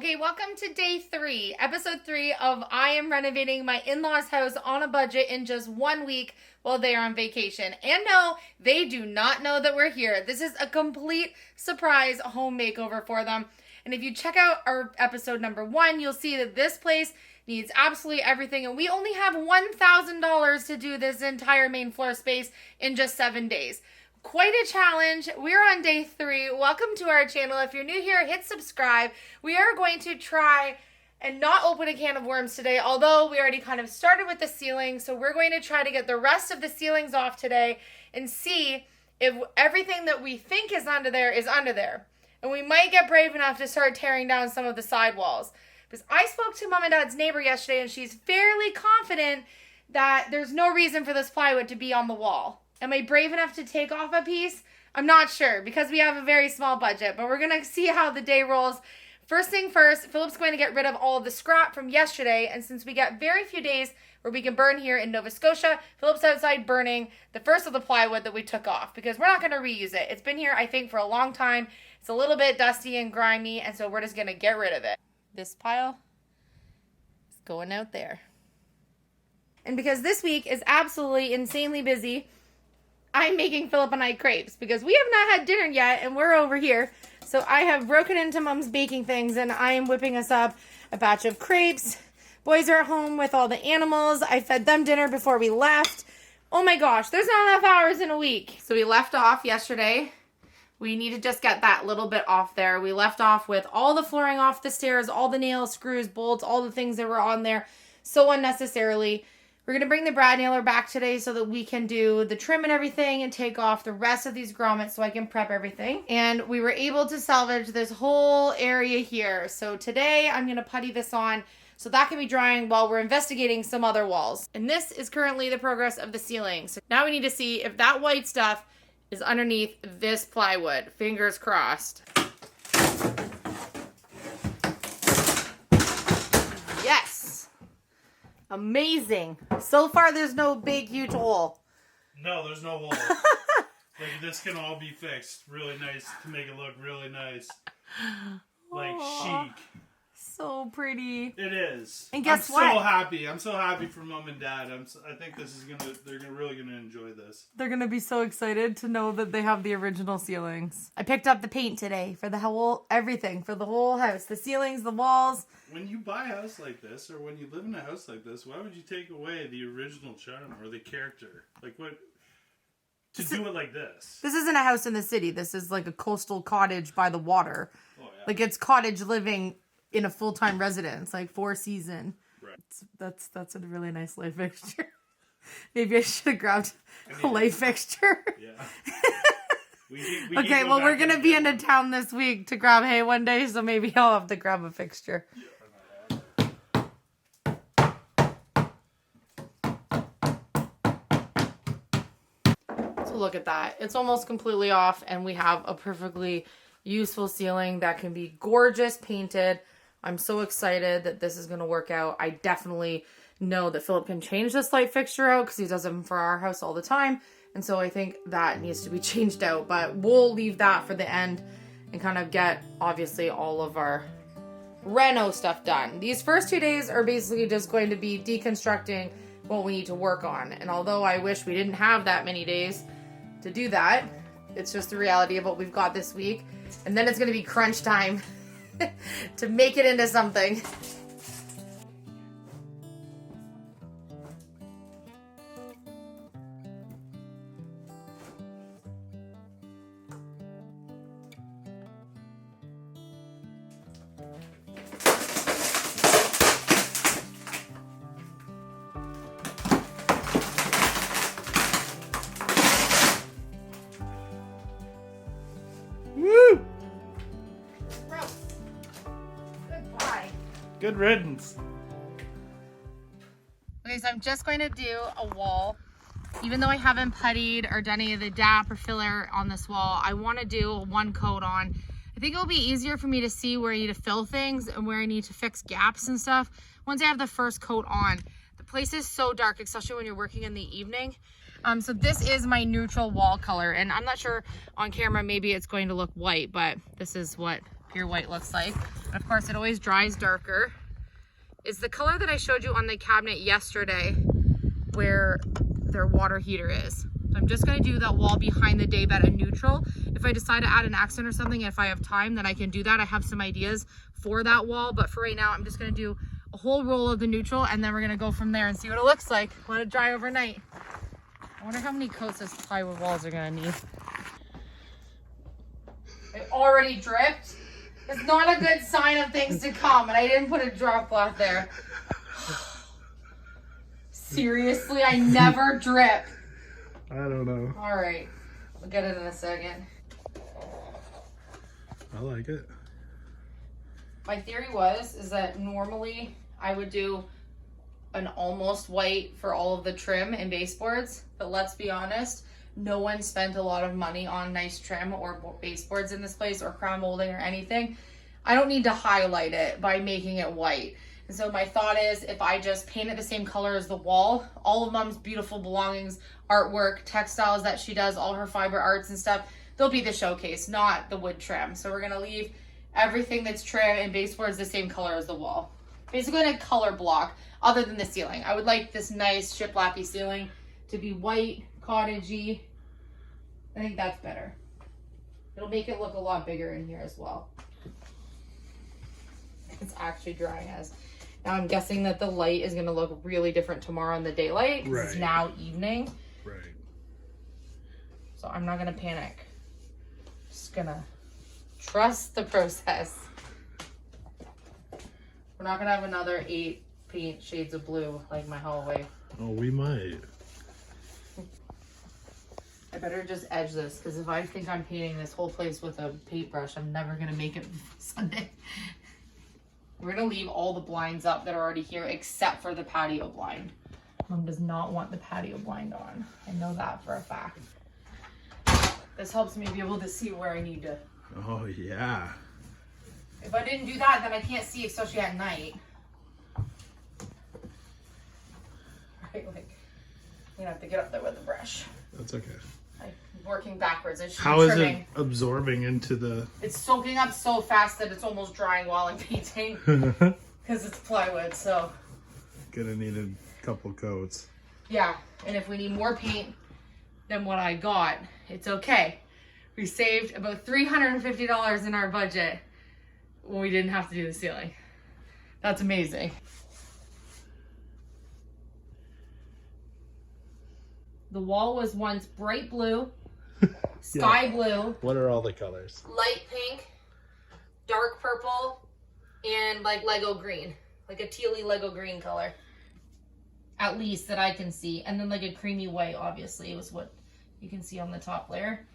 Okay, welcome to day 3, episode 3 of I am renovating my in-laws' house on a budget in just 1 week while they are on vacation. And no, they do not know that we're here. This is a complete surprise home makeover for them. And if you check out our episode number 1, you'll see that this place needs absolutely everything. And we only have $1,000 to do this entire main floor space in just 7 days. Quite a challenge. We're on day 3. Welcome to our channel. If you're new here, hit subscribe. We are going to try and not open a can of worms today, although we already kind of started with the ceiling. So we're going to try to get the rest of the ceilings off today and see if everything that we think is under there is under there. And we might get brave enough to start tearing down some of the side walls. Because I spoke to Mom and Dad's neighbor yesterday and she's fairly confident that there's no reason for this plywood to be on the wall. Am I brave enough to take off a piece? I'm not sure because we have a very small budget, but we're going to see how the day rolls. First thing first, Philip's going to get rid of all of the scrap from yesterday, and since we get very few days where we can burn here in Nova Scotia, Philip's outside burning the first of the plywood that we took off because we're not going to reuse it. It's been here, I think, for a long time. It's a little bit dusty and grimy, and so we're just going to get rid of it. This pile is going out there. And because this week is absolutely insanely busy, I'm making Philip and I crepes because we have not had dinner yet and we're over here. So I have broken into Mom's baking things and I am whipping us up a batch of crepes. Boys are at home with all the animals. I fed them dinner before we left. Oh my gosh, there's not enough hours in a week. So we left off yesterday. We need to just get that little bit off there. We left off with all the flooring off the stairs, all the nails, screws, bolts, all the things that were on there so unnecessarily. We're going to bring the brad nailer back today so that we can do the trim and everything and take off the rest of these grommets so I can prep everything. And we were able to salvage this whole area here. So today I'm going to putty this on so that can be drying while we're investigating some other walls. And this is currently the progress of the ceiling. So now we need to see if that white stuff is underneath this plywood. Fingers crossed. Yes. Amazing. So far, there's no big, huge hole. No, there's no hole. Like, this can all be fixed really nice to make it look really nice. Like, aww, chic. So pretty. It is. And guess what? I'm so happy. I'm so happy for Mom and Dad. I think this is they're really gonna enjoy this. They're gonna be so excited to know that they have the original ceilings. I picked up the paint today for the whole, everything, for the whole house. The ceilings, the walls. When you buy a house like this, or when you live in a house like this, why would you take away the original charm or the character? Like, what? To do it like this. This isn't a house in the city. This is like a coastal cottage by the water. Oh, yeah. Like, it's cottage living in a full-time residence, like 4-season. Right. That's a really nice light fixture. Maybe I should have grabbed a light fixture. Yeah. Okay, well, we're going to be into town this week to grab hay one day, so maybe I'll have to grab a fixture. So look at that. It's almost completely off, and we have a perfectly useful ceiling that can be gorgeous painted. I'm so excited that this is going to work out. I definitely know that Philip can change this light fixture out because he does them for our house all the time. And so I think that needs to be changed out, but we'll leave that for the end and kind of get, obviously, all of our reno stuff done. These first 2 days are basically just going to be deconstructing what we need to work on. And although I wish we didn't have that many days to do that, it's just the reality of what we've got this week. And then it's going to be crunch time to make it into something. Woo! Gross. Goodbye. Good riddance. Okay, so I'm just going to do a wall. Even though I haven't puttied or done any of the DAP or filler on this wall, I want to do one coat on. I think it'll be easier for me to see where I need to fill things and where I need to fix gaps and stuff once I have the first coat on. The place is so dark, especially when you're working in the evening. So this is my neutral wall color, and I'm not sure on camera, maybe it's going to look white, but this is what your white looks like. And of course, it always dries darker. Is the color that I showed you on the cabinet yesterday where their water heater is. So I'm just gonna do that wall behind the daybed a neutral. If I decide to add an accent or something, if I have time, then I can do that. I have some ideas for that wall, but for right now, I'm just gonna do a whole roll of the neutral, and then we're gonna go from there and see what it looks like. Let it dry overnight. I wonder how many coats of plywood walls are gonna need. It already dripped. It's not a good sign of things to come, and I didn't put a drop cloth there. Seriously, I never drip. I don't know. All right, we'll get it in a second. I like it. My theory is that normally I would do an almost white for all of the trim and baseboards, but let's be honest, no one spent a lot of money on nice trim or baseboards in this place or crown molding or anything. I don't need to highlight it by making it white. And so my thought is if I just paint it the same color as the wall, all of Mom's beautiful belongings, artwork, textiles that she does, all her fiber arts and stuff, they'll be the showcase, not the wood trim. So we're gonna leave everything that's trim and baseboards the same color as the wall. Basically in a color block other than the ceiling. I would like this nice shiplappy ceiling to be white, cottagey. I think that's better. It'll make it look a lot bigger in here as well. It's actually drying as. Now I'm guessing that the light is gonna look really different tomorrow in the daylight because it's now evening. Right. So I'm not gonna panic. Just gonna trust the process. We're not gonna have another 8 paint shades of blue like my hallway. Oh, we might. I better just edge this because if I think I'm painting this whole place with a paintbrush, I'm never gonna make it Sunday. We're gonna leave all the blinds up that are already here except for the patio blind. Mom does not want the patio blind on. I know that for a fact. This helps me be able to see where I need to. Oh, yeah. If I didn't do that, then I can't see, especially at night. Right, like, I'm gonna have to get up there with a brush. That's okay. I'm working backwards. I should How be is trimming. it absorbing into the... It's soaking up so fast that it's almost drying while I'm painting because it's plywood, so. Gonna need a couple coats. Yeah, and if we need more paint than what I got, it's okay. We saved about $350 in our budget when we didn't have to do the ceiling. That's amazing. The wall was once bright blue, sky blue, What are all the colors? light pink, dark purple, and like Lego green. Like a tealy Lego green color. At least that I can see. And then like a creamy white, obviously, was what you can see on the top layer.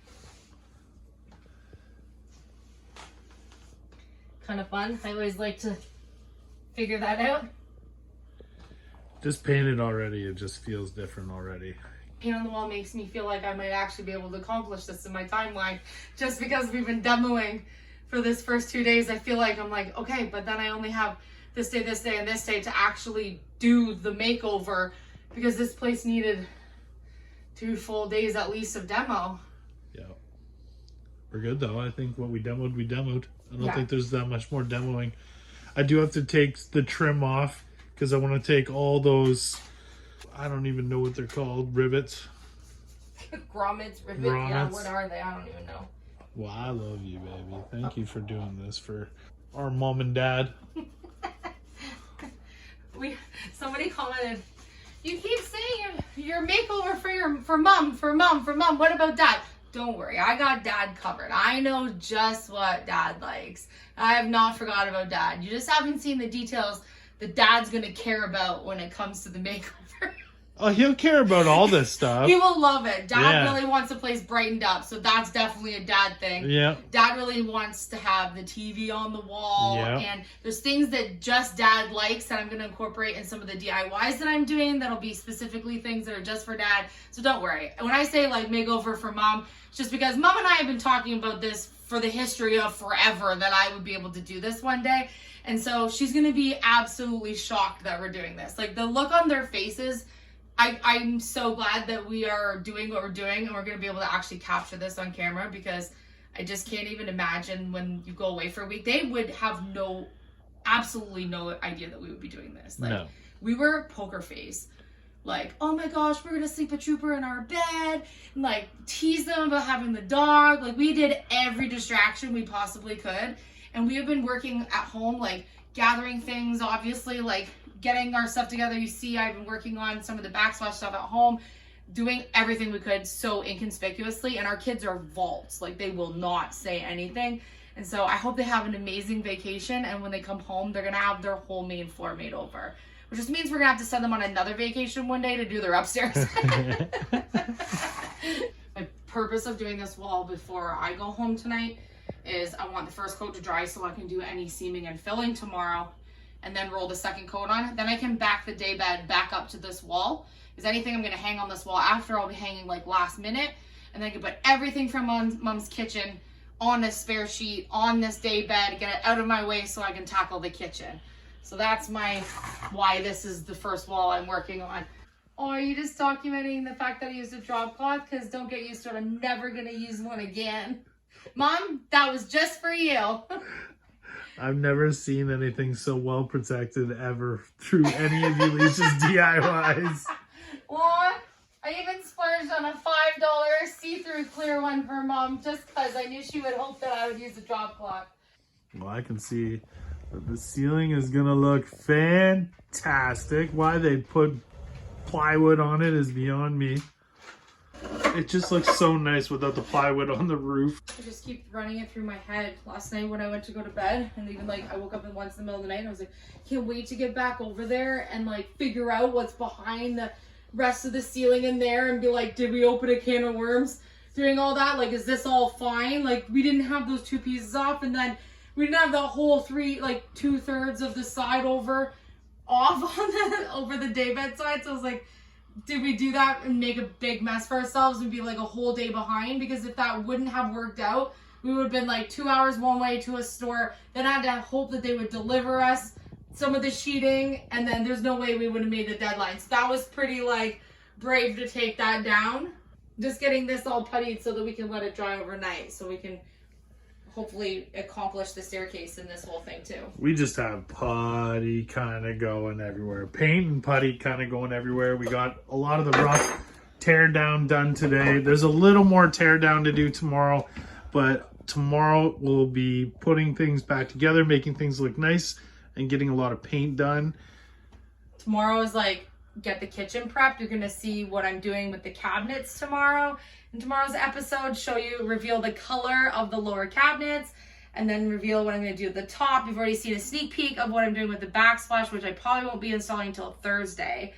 Kind of fun. I always like to figure that out. Just painted already, it just feels different already. Paint on the wall makes me feel like I might actually be able to accomplish this in my timeline. Just because we've been demoing for this first 2 days, I feel like I'm like, okay, but then I only have this day, and this day to actually do the makeover because this place needed 2 full days at least of demo. Yeah. We're good though. I think what we demoed, we demoed. I don't Yeah. think there's that much more demoing. I do have to take the trim off because I want to take all those, I don't even know what they're called, rivets. Grommets, rivets, Grommets. yeah, what are they? I don't even know. Well, I love you, baby. Thank you for doing this for our mom and dad. Somebody commented, you keep saying your makeover for mom. What about dad? Don't worry, I got dad covered. I know just what dad likes. I have not forgot about dad. You just haven't seen the details that dad's gonna care about when it comes to the makeover. Oh, he'll care about all this stuff. He will love it. Dad Yeah. really wants the place brightened up, so that's definitely a dad thing. Yeah. Dad really wants to have the TV on the wall, Yeah. and there's things that just dad likes that I'm going to incorporate in some of the DIYs that I'm doing that'll be specifically things that are just for dad. So don't worry. When I say like makeover for mom, it's just because mom and I have been talking about this for the history of forever that I would be able to do this one day. And so she's going to be absolutely shocked that we're doing this. Like the look on their faces, I'm so glad that we are doing what we're doing and we're going to be able to actually capture this on camera because I just can't even imagine when you go away for a week. They would have absolutely no idea that we would be doing this. Like, No. we were poker face. Like, oh my gosh, we're gonna sleep a trooper in our bed, and like tease them about having the dog. Like, we did every distraction we possibly could, and we have been working at home, like gathering things, obviously, like getting our stuff together. You see, I've been working on some of the backsplash stuff at home, doing everything we could so inconspicuously, and our kids are vaults. Like, they will not say anything. And so I hope they have an amazing vacation, and when they come home, they're gonna have their whole main floor made over. Which just means we're gonna have to send them on another vacation one day to do their upstairs. My purpose of doing this wall before I go home tonight is I want the first coat to dry so I can do any seaming and filling tomorrow, and then roll the second coat on. Then I can back the day bed back up to this wall. Because anything I'm gonna hang on this wall after, I'll be hanging like last minute, and then I can put everything from Mom's kitchen on this spare sheet on this day bed, get it out of my way so I can tackle the kitchen. So that's why this is the first wall I'm working on. Oh, are you just documenting the fact that I used a drop cloth? Because don't get used to it, I'm never gonna use one again. Mom, that was just for you. I've never seen anything so well protected ever through any of Elysia's DIYs. Well, I even splurged on a $5 see-through clear one for Mom just because I knew she would hope that I would use a drop cloth. Well, I can see that the ceiling is gonna look fantastic. Why they put plywood on it is beyond me. It just looks so nice without the plywood on the roof. I just keep running it through my head. Last night when I went to go to bed, and even like I woke up once in the middle of the night and I was like, can't wait to get back over there and like figure out what's behind the rest of the ceiling in there and be like, did we open a can of worms doing all that? Like, is this all fine? Like, we didn't have those two pieces off, and then we didn't have the whole 2/3 of the side off on over the daybed side. So I was like, did we do that and make a big mess for ourselves and be like a whole day behind? Because if that wouldn't have worked out, we would have been like 2 hours one way to a store. Then I had to hope that they would deliver us some of the sheeting, and then there's no way we would have made the deadline. So that was pretty like brave to take that down. Just getting this all puttied so that we can let it dry overnight, so we can hopefully accomplish the staircase in this whole thing too. We just have putty kind of going everywhere. Paint and putty kind of going everywhere. We got a lot of the rough tear down done today. There's a little more tear down to do tomorrow, but tomorrow we'll be putting things back together, making things look nice, and getting a lot of paint done. Tomorrow is like get the kitchen prepped. You're gonna see what I'm doing with the cabinets tomorrow. In tomorrow's episode, reveal the color of the lower cabinets, and then reveal what I'm gonna do at the top. You've already seen a sneak peek of what I'm doing with the backsplash, which I probably won't be installing until Thursday,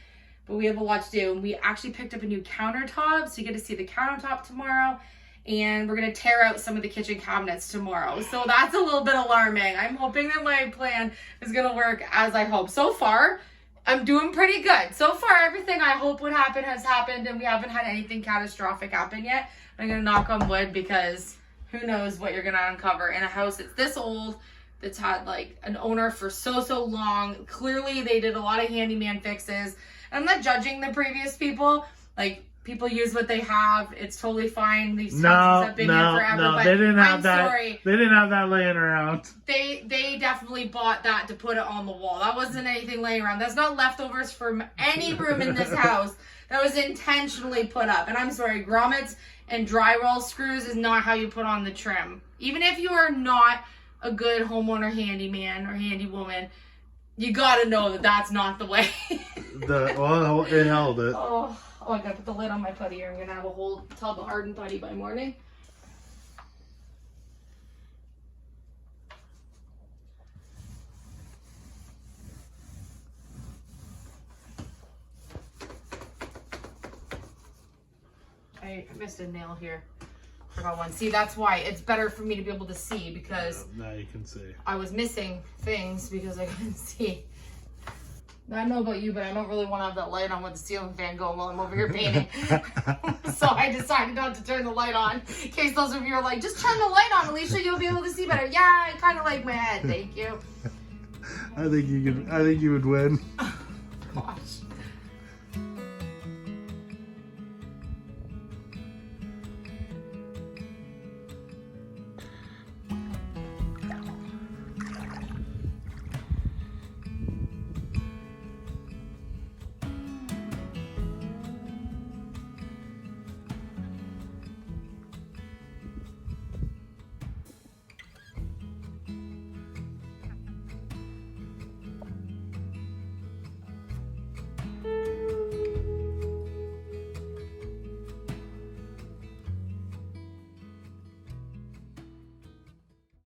but we have a lot to do. And we actually picked up a new countertop, so you get to see the countertop tomorrow. And we're gonna tear out some of the kitchen cabinets tomorrow. So that's a little bit alarming. I'm hoping that my plan is gonna work as I hope. So far, I'm doing pretty good. So far, everything I hope would happen has happened, and we haven't had anything catastrophic happen yet. I'm gonna knock on wood, because who knows what you're gonna uncover in a house that's this old, that's had like an owner for so long. Clearly, they did a lot of handyman fixes. I'm not judging the previous people. Like, people use what they have. It's totally fine. These houses have been here forever. But they didn't have that. Sorry. They didn't have that laying around. They definitely bought that to put it on the wall. That wasn't anything laying around. That's not leftovers from any room in this house. That was intentionally put up. And I'm sorry, grommets and drywall screws is not how you put on the trim. Even if you are not a good homeowner handyman or handywoman, you gotta know that that's not the way. It held it. Oh, I gotta put the lid on my putty here. I'm gonna have a whole tub of hardened putty by morning. I missed a nail here. Forgot one. See, that's why it's better for me to be able to see, because now you can see. I was missing things because I couldn't see. I don't know about you, but I don't really want to have that light on with the ceiling fan going while I'm over here painting. So I decided not to turn the light on, in case those of you are like, just turn the light on, Elysia, you'll be able to see better. Yeah, I kind of like my head, thank you. I think you would win.